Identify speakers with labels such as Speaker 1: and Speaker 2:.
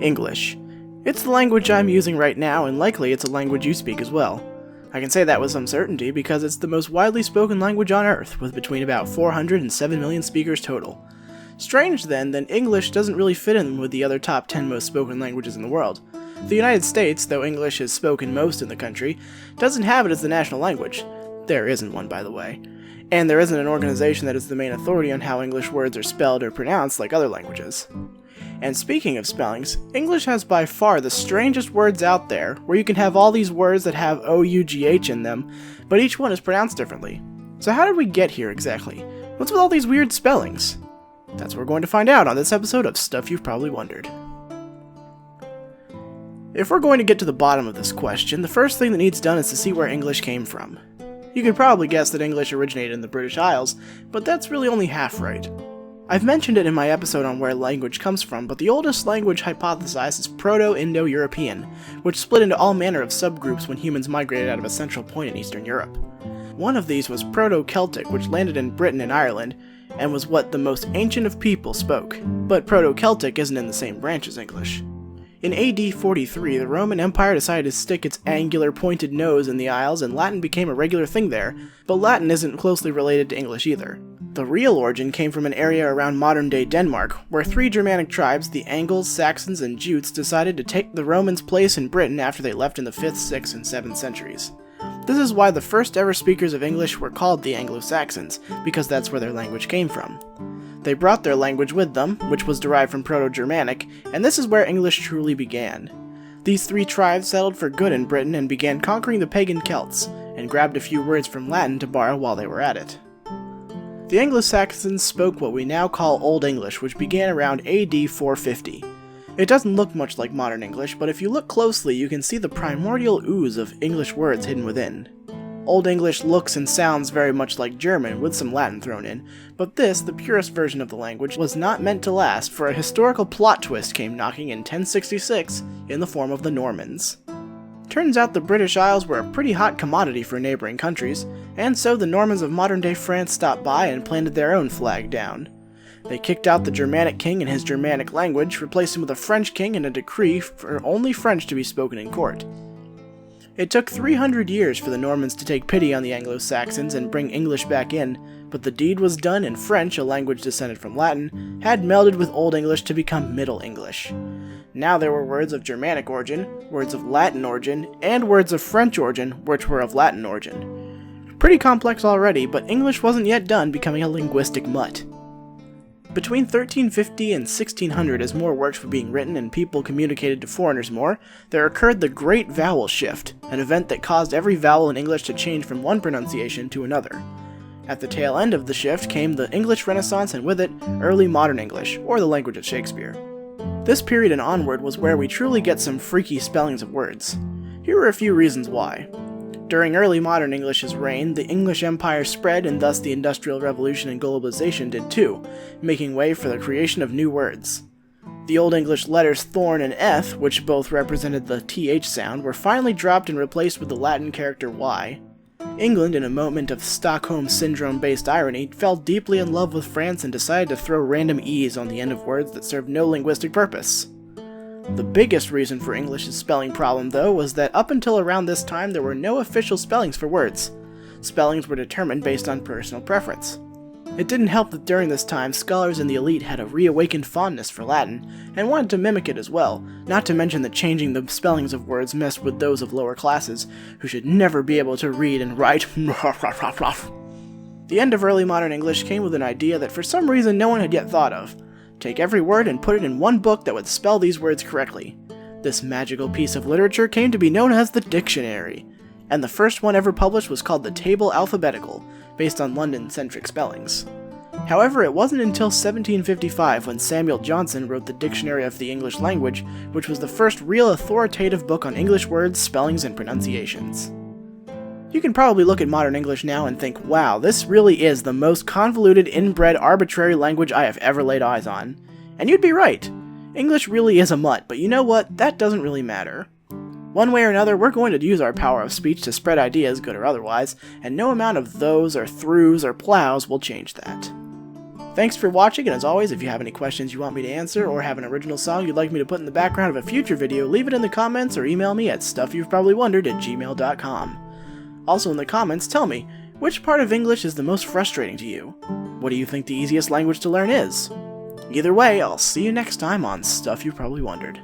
Speaker 1: English. It's the language I'm using right now, and likely it's a language you speak as well. I can say that with some certainty because it's the most widely spoken language on Earth, with between about 400 and 7 million speakers total. Strange then that English doesn't really fit in with the other top 10 most spoken languages in the world. The United States, though English is spoken most in the country, doesn't have it as the national language. There isn't one, by the way. And there isn't an organization that is the main authority on how English words are spelled or pronounced like other languages. And speaking of spellings, English has by far the strangest words out there, where you can have all these words that have O-U-G-H in them, but each one is pronounced differently. So how did we get here exactly? What's with all these weird spellings? That's what we're going to find out on this episode of Stuff You've Probably Wondered. If we're going to get to the bottom of this question, the first thing that needs done is to see where English came from. You could probably guess that English originated in the British Isles, but that's really only half right. I've mentioned it in my episode on where language comes from, but the oldest language hypothesized is Proto-Indo-European, which split into all manner of subgroups when humans migrated out of a central point in Eastern Europe. One of these was Proto-Celtic, which landed in Britain and Ireland, and was what the most ancient of people spoke, but Proto-Celtic isn't in the same branch as English. In AD 43, the Roman Empire decided to stick its angular pointed nose in the Isles and Latin became a regular thing there, but Latin isn't closely related to English either. The real origin came from an area around modern-day Denmark, where 3 Germanic tribes, the Angles, Saxons, and Jutes, decided to take the Romans' place in Britain after they left in the 5th, 6th, and 7th centuries. This is why the first ever speakers of English were called the Anglo Saxons, because that's where their language came from. They brought their language with them, which was derived from Proto-Germanic, and this is where English truly began. These 3 tribes settled for good in Britain and began conquering the pagan Celts, and grabbed a few words from Latin to borrow while they were at it. The Anglo-Saxons spoke what we now call Old English, which began around AD 450. It doesn't look much like modern English, but if you look closely you can see the primordial ooze of English words hidden within. Old English looks and sounds very much like German, with some Latin thrown in, but this, the purest version of the language, was not meant to last, for a historical plot twist came knocking in 1066 in the form of the Normans. Turns out the British Isles were a pretty hot commodity for neighboring countries, and so the Normans of modern-day France stopped by and planted their own flag down. They kicked out the Germanic king and his Germanic language, replaced him with a French king and a decree for only French to be spoken in court. It took 300 years for the Normans to take pity on the Anglo-Saxons and bring English back in, but the deed was done and French, a language descended from Latin, had melded with Old English to become Middle English. Now there were words of Germanic origin, words of Latin origin, and words of French origin, which were of Latin origin. Pretty complex already, but English wasn't yet done becoming a linguistic mutt. Between 1350 and 1600, as more works were being written and people communicated to foreigners more, there occurred the Great Vowel Shift, an event that caused every vowel in English to change from one pronunciation to another. At the tail end of the shift came the English Renaissance and with it, early modern English, or the language of Shakespeare. This period and onward was where we truly get some freaky spellings of words. Here are a few reasons why. During early modern English's reign, the English Empire spread and thus the Industrial Revolution and globalization did too, making way for the creation of new words. The Old English letters thorn and eth, which both represented the th sound, were finally dropped and replaced with the Latin character y. England, in a moment of Stockholm Syndrome-based irony, fell deeply in love with France and decided to throw random e's on the end of words that served no linguistic purpose. The biggest reason for English's spelling problem, though, was that up until around this time there were no official spellings for words. Spellings were determined based on personal preference. It didn't help that during this time scholars in the elite had a reawakened fondness for Latin, and wanted to mimic it as well, not to mention that changing the spellings of words messed with those of lower classes, who should never be able to read and write. The end of early modern English came with an idea that for some reason no one had yet thought of. Take every word and put it in one book that would spell these words correctly. This magical piece of literature came to be known as the dictionary, and the first one ever published was called the Table Alphabetical, based on London-centric spellings. However, it wasn't until 1755 when Samuel Johnson wrote the Dictionary of the English Language, which was the first real authoritative book on English words, spellings, and pronunciations. You can probably look at modern English now and think, wow, this really is the most convoluted, inbred, arbitrary language I have ever laid eyes on. And you'd be right. English really is a mutt, but you know what? That doesn't really matter. One way or another, we're going to use our power of speech to spread ideas, good or otherwise, and no amount of those or throughs or plows will change that. Thanks for watching, and as always, if you have any questions you want me to answer, or have an original song you'd like me to put in the background of a future video, leave it in the comments or email me at stuffyou'veprobablywondered@gmail.com. Also in the comments, tell me, which part of English is the most frustrating to you? What do you think the easiest language to learn is? Either way, I'll see you next time on Stuff You Probably Wondered.